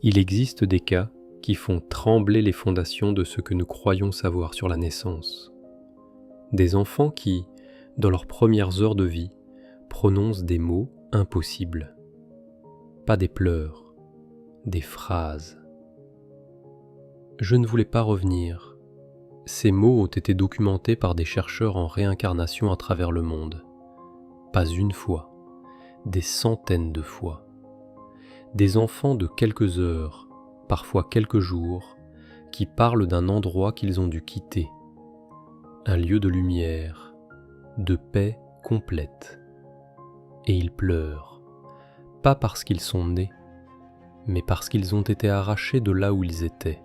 Il existe des cas qui font trembler les fondations de ce que nous croyons savoir sur la naissance. Des enfants qui, dans leurs premières heures de vie, prononcent des mots impossibles. Pas des pleurs, des phrases. Je ne voulais pas revenir. Ces mots ont été documentés par des chercheurs en réincarnation à travers le monde. Pas une fois, des centaines de fois. Des enfants de quelques heures, parfois quelques jours, qui parlent d'un endroit qu'ils ont dû quitter. Un lieu de lumière, de paix complète. Et ils pleurent, pas parce qu'ils sont nés, mais parce qu'ils ont été arrachés de là où ils étaient.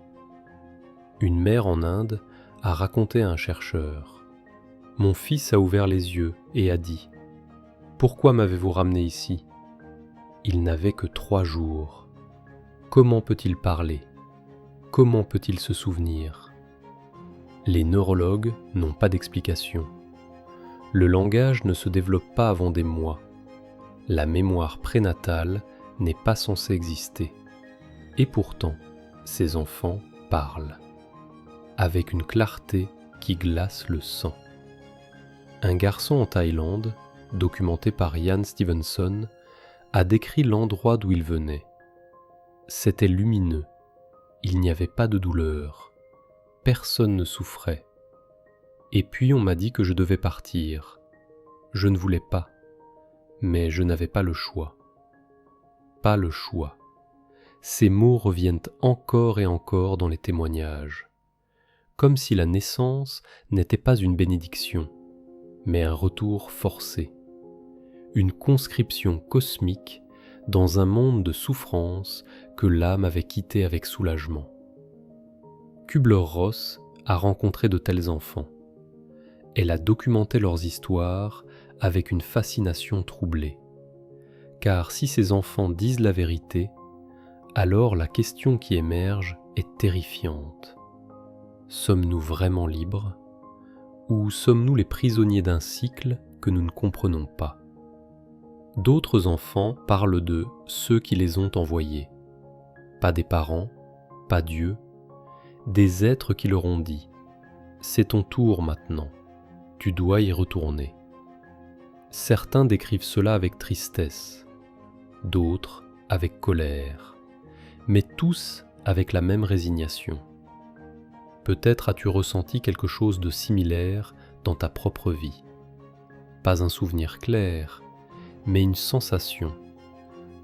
Une mère en Inde a raconté à un chercheur : « Mon fils a ouvert les yeux et a dit : « Pourquoi m'avez-vous ramené ici ? Il n'avait que 3 jours. Comment peut-il parler ? Comment peut-il se souvenir ? Les neurologues n'ont pas d'explication. Le langage ne se développe pas avant des mois. La mémoire prénatale n'est pas censée exister. Et pourtant, ces enfants parlent, avec une clarté qui glace le sang. Un garçon en Thaïlande, documenté par Ian Stevenson, a décrit l'endroit d'où il venait. C'était lumineux, il n'y avait pas de douleur, personne ne souffrait. Et puis on m'a dit que je devais partir. Je ne voulais pas, mais je n'avais pas le choix. Pas le choix. Ces mots reviennent encore et encore dans les témoignages, comme si la naissance n'était pas une bénédiction, mais un retour forcé, une conscription cosmique dans un monde de souffrance que l'âme avait quitté avec soulagement. Kübler-Ross a rencontré de tels enfants. Elle a documenté leurs histoires avec une fascination troublée. Car si ces enfants disent la vérité, alors la question qui émerge est terrifiante. Sommes-nous vraiment libres ? Ou sommes-nous les prisonniers d'un cycle que nous ne comprenons pas ? D'autres enfants parlent de ceux qui les ont envoyés. Pas des parents, pas Dieu, des êtres qui leur ont dit « C'est ton tour maintenant, tu dois y retourner ». Certains décrivent cela avec tristesse, d'autres avec colère, mais tous avec la même résignation. Peut-être as-tu ressenti quelque chose de similaire dans ta propre vie. Pas un souvenir clair, mais une sensation,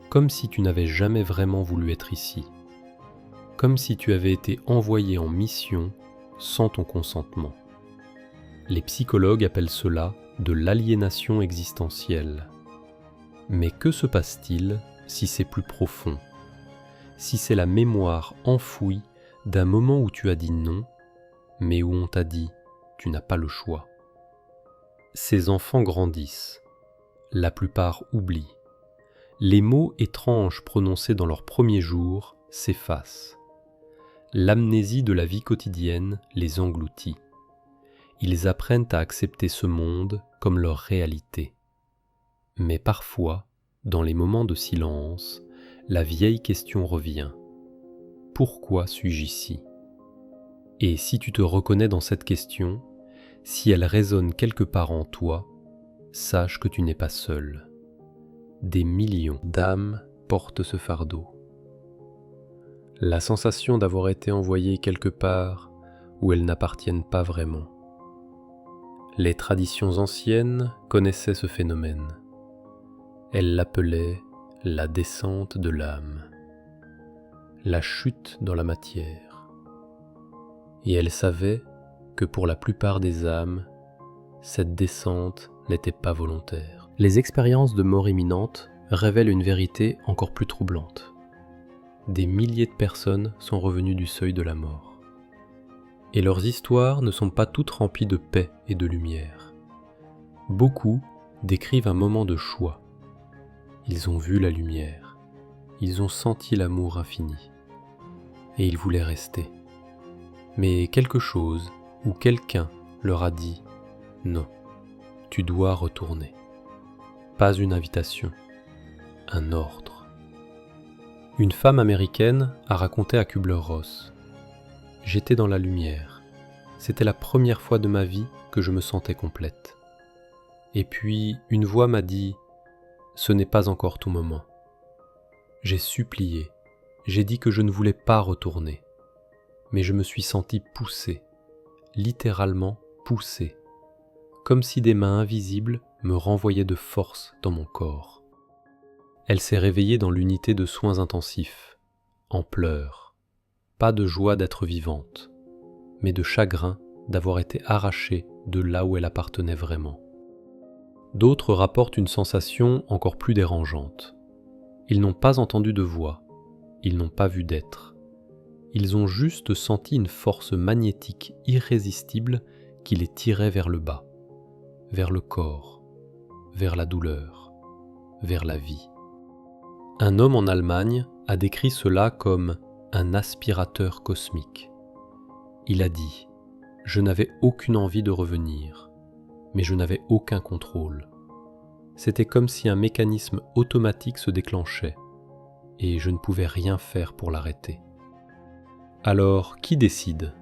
comme si tu n'avais jamais vraiment voulu être ici, comme si tu avais été envoyé en mission sans ton consentement. Les psychologues appellent cela de l'aliénation existentielle. Mais que se passe-t-il si c'est plus profond ? Si c'est la mémoire enfouie d'un moment où tu as dit non, mais où on t'a dit « tu n'as pas le choix ». Ces enfants grandissent. La plupart oublient. Les mots étranges prononcés dans leurs premiers jours s'effacent. L'amnésie de la vie quotidienne les engloutit. Ils apprennent à accepter ce monde comme leur réalité. Mais parfois, dans les moments de silence, la vieille question revient. Pourquoi suis-je ici ? Et si tu te reconnais dans cette question, si elle résonne quelque part en toi, sache que tu n'es pas seul. Des millions d'âmes portent ce fardeau. La sensation d'avoir été envoyé quelque part où elles n'appartiennent pas vraiment. Les traditions anciennes connaissaient ce phénomène. Elles l'appelaient la descente de l'âme, la chute dans la matière. Et elles savaient que pour la plupart des âmes, cette descente n'était pas volontaire. Les expériences de mort imminente révèlent une vérité encore plus troublante. Des milliers de personnes sont revenues du seuil de la mort. Et leurs histoires ne sont pas toutes remplies de paix et de lumière. Beaucoup décrivent un moment de choix. Ils ont vu la lumière, ils ont senti l'amour infini, et ils voulaient rester. Mais quelque chose ou quelqu'un leur a dit « Non, tu dois retourner ». Pas une invitation, un ordre. Une femme américaine a raconté à Kübler-Ross : « J'étais dans la lumière. C'était la première fois de ma vie que je me sentais complète. Et puis, une voix m'a dit : « Ce n'est pas encore ton moment. » J'ai supplié. J'ai dit que je ne voulais pas retourner. Mais je me suis senti poussé, littéralement poussé, comme si des mains invisibles me renvoyaient de force dans mon corps. Elle s'est réveillée dans l'unité de soins intensifs, en pleurs, pas de joie d'être vivante, mais de chagrin d'avoir été arrachée de là où elle appartenait vraiment. D'autres rapportent une sensation encore plus dérangeante. Ils n'ont pas entendu de voix, ils n'ont pas vu d'être. Ils ont juste senti une force magnétique irrésistible qui les tirait vers le bas, vers le corps, vers la douleur, vers la vie. Un homme en Allemagne a décrit cela comme un aspirateur cosmique. Il a dit : « Je n'avais aucune envie de revenir, mais je n'avais aucun contrôle. C'était comme si un mécanisme automatique se déclenchait, et je ne pouvais rien faire pour l'arrêter. » Alors, qui décide ?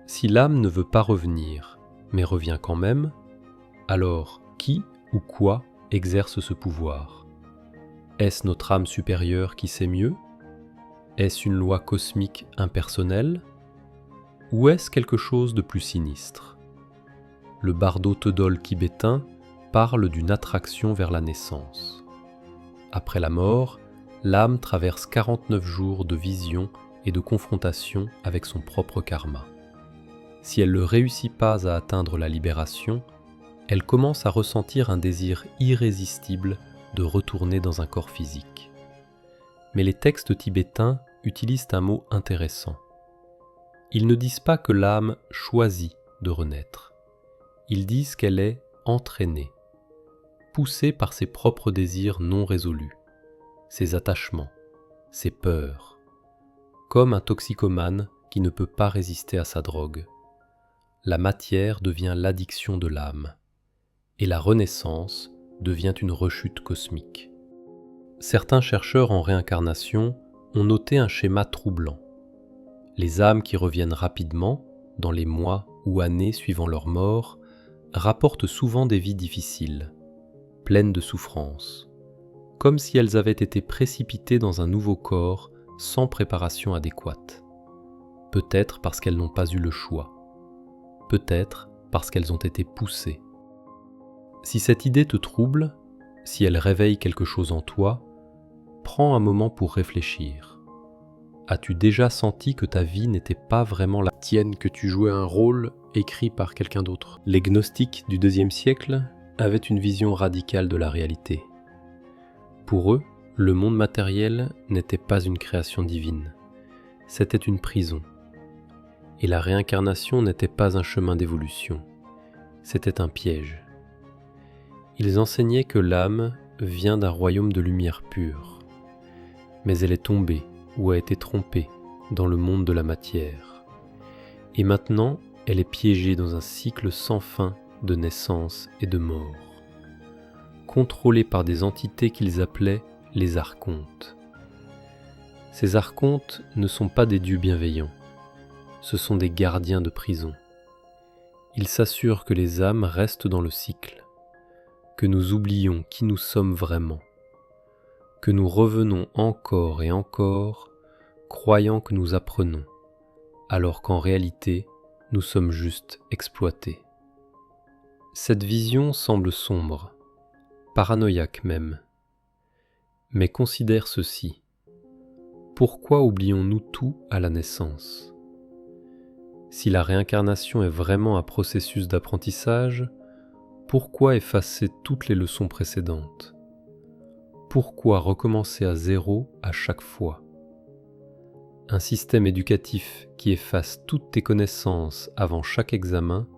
Si l'âme ne veut pas revenir, mais revient quand même, alors qui ou quoi exerce ce pouvoir ? Est-ce notre âme supérieure qui sait mieux ? Est-ce une loi cosmique impersonnelle ? Ou est-ce quelque chose de plus sinistre ? Le bardo Todol tibétain parle d'une attraction vers la naissance. Après la mort, l'âme traverse 49 jours de vision et de confrontation avec son propre karma. Si elle ne réussit pas à atteindre la libération, elle commence à ressentir un désir irrésistible de retourner dans un corps physique. Mais les textes tibétains utilisent un mot intéressant. Ils ne disent pas que l'âme choisit de renaître. Ils disent qu'elle est entraînée, poussée par ses propres désirs non résolus, ses attachements, ses peurs, comme un toxicomane qui ne peut pas résister à sa drogue. La matière devient l'addiction de l'âme, et la renaissance devient une rechute cosmique. Certains chercheurs en réincarnation ont noté un schéma troublant. Les âmes qui reviennent rapidement, dans les mois ou années suivant leur mort, rapportent souvent des vies difficiles, pleines de souffrances, comme si elles avaient été précipitées dans un nouveau corps sans préparation adéquate. Peut-être parce qu'elles n'ont pas eu le choix, peut-être parce qu'elles ont été poussées. Si cette idée te trouble, si elle réveille quelque chose en toi, prends un moment pour réfléchir. As-tu déjà senti que ta vie n'était pas vraiment la tienne, que tu jouais un rôle écrit par quelqu'un d'autre ? Les gnostiques du IIe siècle avaient une vision radicale de la réalité. Pour eux, le monde matériel n'était pas une création divine, c'était une prison. Et la réincarnation n'était pas un chemin d'évolution, c'était un piège. Ils enseignaient que l'âme vient d'un royaume de lumière pure, mais elle est tombée ou a été trompée dans le monde de la matière. Et maintenant, elle est piégée dans un cycle sans fin de naissance et de mort, contrôlée par des entités qu'ils appelaient les archontes. Ces archontes ne sont pas des dieux bienveillants, ce sont des gardiens de prison. Ils s'assurent que les âmes restent dans le cycle, que nous oublions qui nous sommes vraiment, que nous revenons encore et encore, croyant que nous apprenons, alors qu'en réalité, nous sommes juste exploités. Cette vision semble sombre, paranoïaque même. Mais considère ceci. Pourquoi oublions-nous tout à la naissance ? Si la réincarnation est vraiment un processus d'apprentissage, pourquoi effacer toutes les leçons précédentes ? Pourquoi recommencer à zéro à chaque fois ? Un système éducatif qui efface toutes tes connaissances avant chaque examen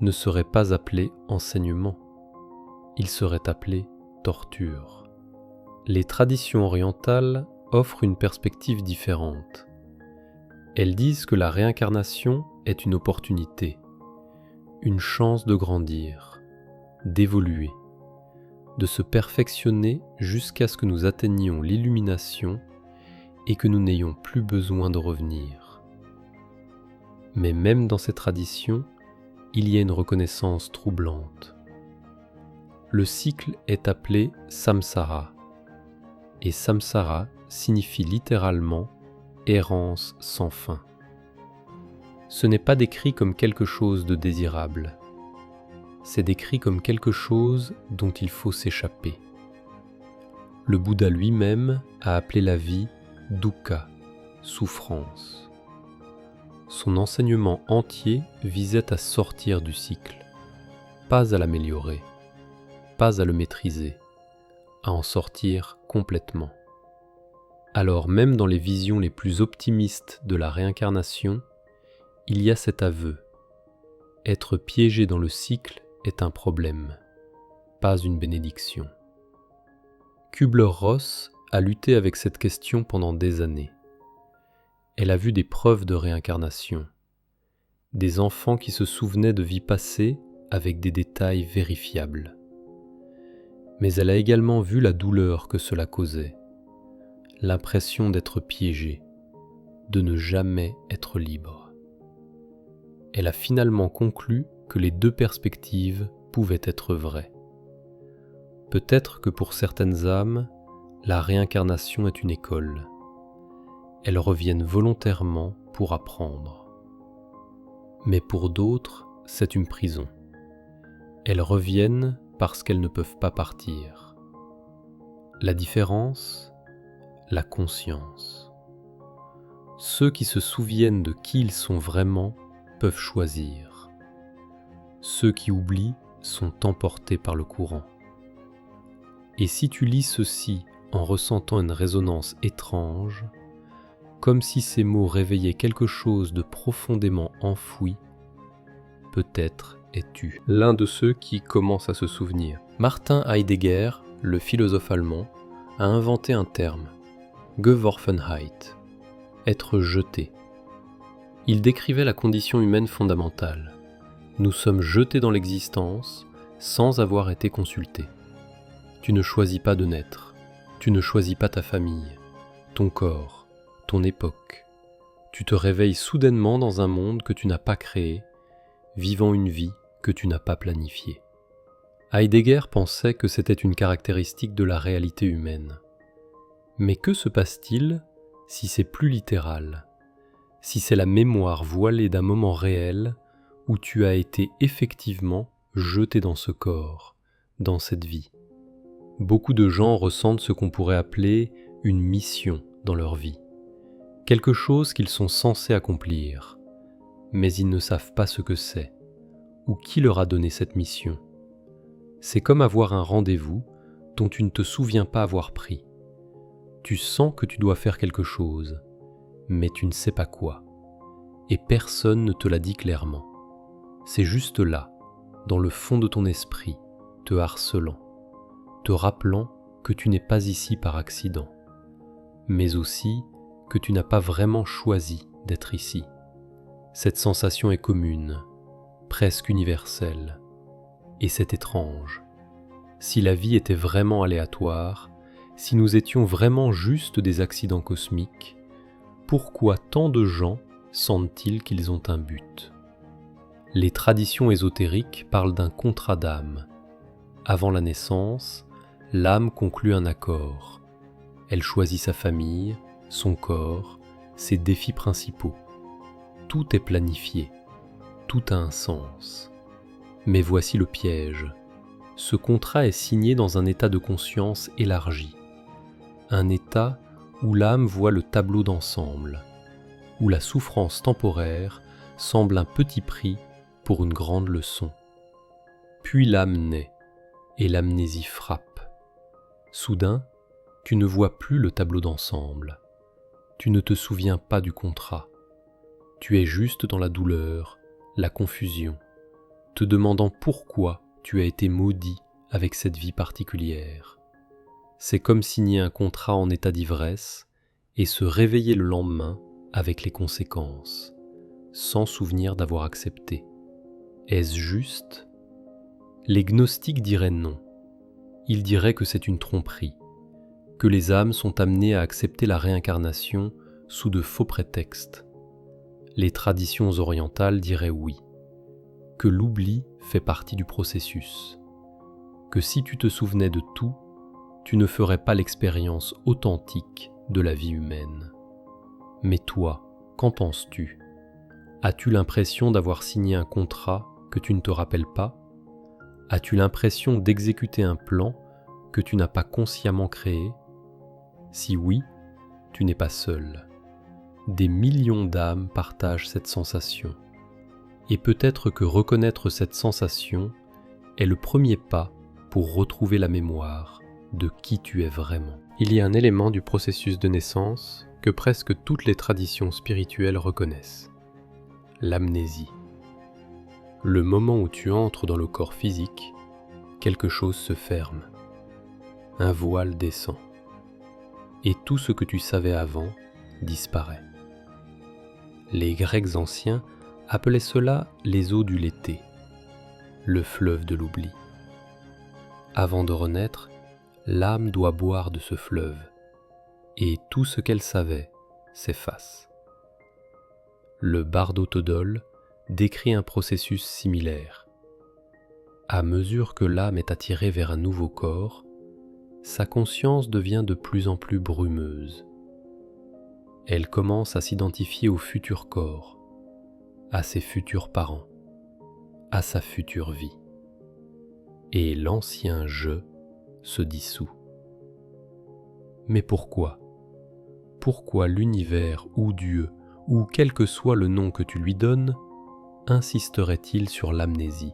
ne serait pas appelé enseignement, il serait appelé torture. Les traditions orientales offrent une perspective différente. Elles disent que la réincarnation est une opportunité, une chance de grandir, d'évoluer, de se perfectionner jusqu'à ce que nous atteignions l'illumination et que nous n'ayons plus besoin de revenir. Mais même dans ces traditions, il y a une reconnaissance troublante. Le cycle est appelé samsara, et samsara signifie littéralement errance sans fin. Ce n'est pas décrit comme quelque chose de désirable, c'est décrit comme quelque chose dont il faut s'échapper. Le Bouddha lui-même a appelé la vie dukkha, souffrance. Son enseignement entier visait à sortir du cycle, pas à l'améliorer, pas à le maîtriser, à en sortir complètement. Alors même dans les visions les plus optimistes de la réincarnation, il y a cet aveu. Être piégé dans le cycle est un problème, pas une bénédiction. Kübler-Ross a lutté avec cette question pendant des années. Elle a vu des preuves de réincarnation, des enfants qui se souvenaient de vies passées avec des détails vérifiables. Mais elle a également vu la douleur que cela causait, l'impression d'être piégée, de ne jamais être libre. Elle a finalement conclu que les deux perspectives pouvaient être vraies. Peut-être que pour certaines âmes, la réincarnation est une école. Elles reviennent volontairement pour apprendre. Mais pour d'autres, c'est une prison. Elles reviennent parce qu'elles ne peuvent pas partir. La différence, la conscience. Ceux qui se souviennent de qui ils sont vraiment peuvent choisir. Ceux qui oublient sont emportés par le courant. Et si tu lis ceci en ressentant une résonance étrange, comme si ces mots réveillaient quelque chose de profondément enfoui, peut-être es-tu l'un de ceux qui commencent à se souvenir. Martin Heidegger, le philosophe allemand, a inventé un terme, Geworfenheit, être jeté. Il décrivait la condition humaine fondamentale. Nous sommes jetés dans l'existence sans avoir été consultés. Tu ne choisis pas de naître, tu ne choisis pas ta famille, ton corps, ton époque. Tu te réveilles soudainement dans un monde que tu n'as pas créé, vivant une vie que tu n'as pas planifiée. Heidegger pensait que c'était une caractéristique de la réalité humaine. Mais que se passe-t-il si c'est plus littéral, si c'est la mémoire voilée d'un moment réel où tu as été effectivement jeté dans ce corps, dans cette vie? Beaucoup de gens ressentent ce qu'on pourrait appeler une mission dans leur vie, quelque chose qu'ils sont censés accomplir, mais ils ne savent pas ce que c'est, ou qui leur a donné cette mission. C'est comme avoir un rendez-vous dont tu ne te souviens pas avoir pris. Tu sens que tu dois faire quelque chose, mais tu ne sais pas quoi, et personne ne te l'a dit clairement. C'est juste là, dans le fond de ton esprit, te harcelant, te rappelant que tu n'es pas ici par accident, mais aussi que tu n'as pas vraiment choisi d'être ici. Cette sensation est commune, presque universelle, et c'est étrange. Si la vie était vraiment aléatoire, si nous étions vraiment juste des accidents cosmiques, pourquoi tant de gens sentent-ils qu'ils ont un but? Les traditions ésotériques parlent d'un contrat d'âme. Avant la naissance, l'âme conclut un accord. Elle choisit sa famille, son corps, ses défis principaux. Tout est planifié, tout a un sens. Mais voici le piège. Ce contrat est signé dans un état de conscience élargi. Un état où l'âme voit le tableau d'ensemble, où la souffrance temporaire semble un petit prix pour une grande leçon. Puis l'âme naît, et l'amnésie frappe. Soudain, tu ne vois plus le tableau d'ensemble. Tu ne te souviens pas du contrat. Tu es juste dans la douleur, la confusion, te demandant pourquoi tu as été maudit avec cette vie particulière. C'est comme signer un contrat en état d'ivresse et se réveiller le lendemain avec les conséquences, sans souvenir d'avoir accepté. Est-ce juste? Les gnostiques diraient non. Ils diraient que c'est une tromperie, que les âmes sont amenées à accepter la réincarnation sous de faux prétextes. Les traditions orientales diraient oui, que l'oubli fait partie du processus, que si tu te souvenais de tout, tu ne ferais pas l'expérience authentique de la vie humaine. Mais toi, qu'en penses-tu ? As-tu l'impression d'avoir signé un contrat que tu ne te rappelles pas ? As-tu l'impression d'exécuter un plan que tu n'as pas consciemment créé ? Si oui, tu n'es pas seul. Des millions d'âmes partagent cette sensation. Et peut-être que reconnaître cette sensation est le premier pas pour retrouver la mémoire de qui tu es vraiment. Il y a un élément du processus de naissance que presque toutes les traditions spirituelles reconnaissent. L'amnésie. Le moment où tu entres dans le corps physique, quelque chose se ferme. Un voile descend. Et tout ce que tu savais avant disparaît. Les Grecs anciens appelaient cela les eaux du Léthé, le fleuve de l'oubli. Avant de renaître, l'âme doit boire de ce fleuve, et tout ce qu'elle savait s'efface. Le Bardo Todol décrit un processus similaire. À mesure que l'âme est attirée vers un nouveau corps, sa conscience devient de plus en plus brumeuse. Elle commence à s'identifier au futur corps, à ses futurs parents, à sa future vie. Et l'ancien je se dissout. Mais pourquoi ? Pourquoi l'univers ou Dieu, ou quel que soit le nom que tu lui donnes, insisterait-il sur l'amnésie ?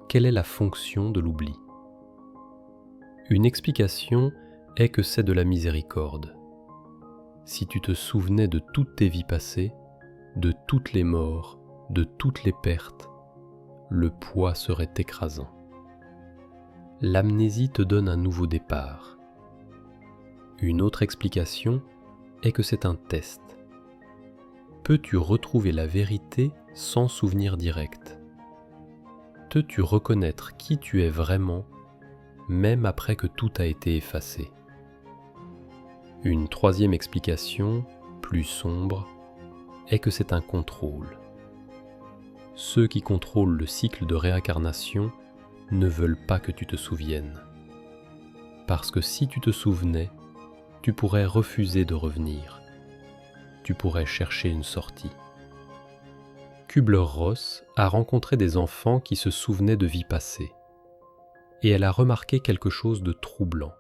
Quelle est la fonction de l'oubli ? Une explication est que c'est de la miséricorde. Si tu te souvenais de toutes tes vies passées, de toutes les morts, de toutes les pertes, le poids serait écrasant. L'amnésie te donne un nouveau départ. Une autre explication est que c'est un test. Peux-tu retrouver la vérité sans souvenir direct ? Peux-tu reconnaître qui tu es vraiment, même après que tout a été effacé ? Une troisième explication, plus sombre, est que c'est un contrôle. Ceux qui contrôlent le cycle de réincarnation ne veulent pas que tu te souviennes. Parce que si tu te souvenais, tu pourrais refuser de revenir. Tu pourrais chercher une sortie. Kübler-Ross a rencontré des enfants qui se souvenaient de vies passées. Et elle a remarqué quelque chose de troublant.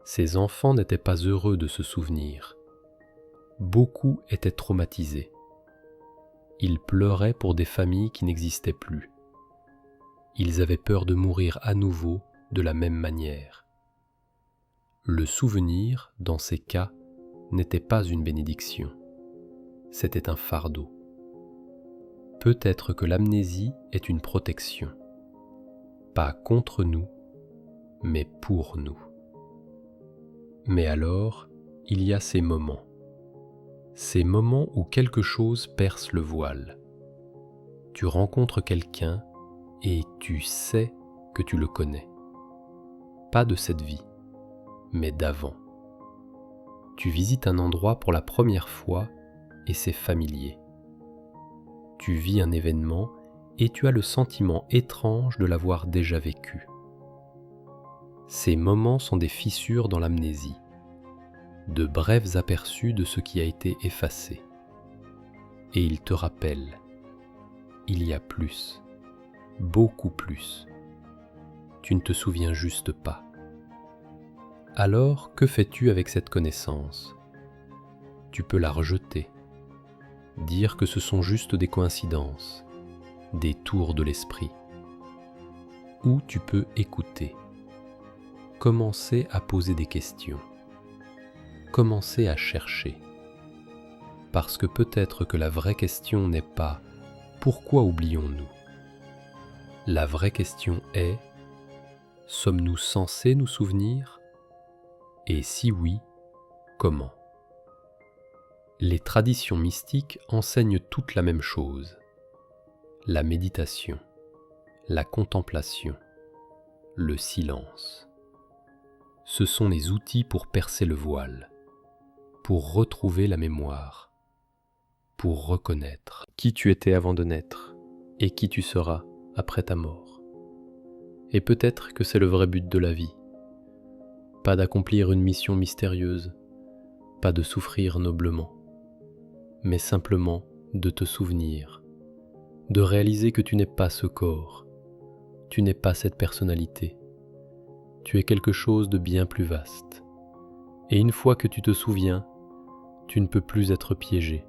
Ces enfants n'étaient pas heureux de se souvenir. Beaucoup étaient traumatisés. Ils pleuraient pour des familles qui n'existaient plus. Ils avaient peur de mourir à nouveau de la même manière. Le souvenir, dans ces cas, n'était pas une bénédiction. C'était un fardeau. Peut-être que l'amnésie est une protection. Pas contre nous, mais pour nous. Mais alors, il y a ces moments où quelque chose perce le voile. Tu rencontres quelqu'un et tu sais que tu le connais. Pas de cette vie, mais d'avant. Tu visites un endroit pour la première fois et c'est familier. Tu vis un événement et tu as le sentiment étrange de l'avoir déjà vécu. Ces moments sont des fissures dans l'amnésie, de brefs aperçus de ce qui a été effacé. Et ils te rappellent, il y a plus, beaucoup plus. Tu ne te souviens juste pas. Alors, que fais-tu avec cette connaissance ? Tu peux la rejeter, dire que ce sont juste des coïncidences, des tours de l'esprit. Ou tu peux écouter. Commencer à poser des questions. Commencer à chercher. Parce que peut-être que la vraie question n'est pas « Pourquoi oublions-nous » ? La vraie question est « Sommes-nous censés nous souvenir ? Et si oui, comment ?» Les traditions mystiques enseignent toutes la même chose. La méditation, la contemplation, le silence. Ce sont les outils pour percer le voile, pour retrouver la mémoire, pour reconnaître qui tu étais avant de naître et qui tu seras après ta mort. Et peut-être que c'est le vrai but de la vie. Pas d'accomplir une mission mystérieuse, pas de souffrir noblement, mais simplement de te souvenir, de réaliser que tu n'es pas ce corps, tu n'es pas cette personnalité, tu es quelque chose de bien plus vaste. Et une fois que tu te souviens, tu ne peux plus être piégé,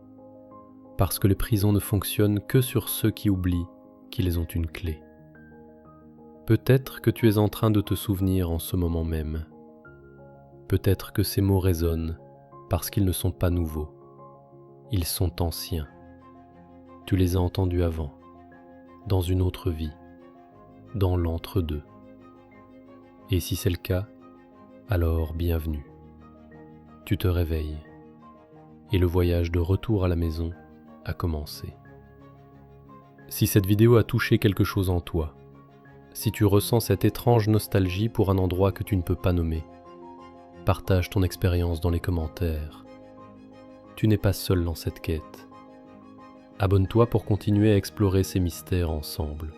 parce que les prisons ne fonctionnent que sur ceux qui oublient qu'ils ont une clé. Peut-être que tu es en train de te souvenir en ce moment même. Peut-être que ces mots résonnent parce qu'ils ne sont pas nouveaux. Ils sont anciens. Tu les as entendus avant, dans une autre vie, dans l'entre-deux. Et si c'est le cas, alors bienvenue. Tu te réveilles et le voyage de retour à la maison a commencé. Si cette vidéo a touché quelque chose en toi, si tu ressens cette étrange nostalgie pour un endroit que tu ne peux pas nommer, partage ton expérience dans les commentaires. Tu n'es pas seul dans cette quête. Abonne-toi pour continuer à explorer ces mystères ensemble.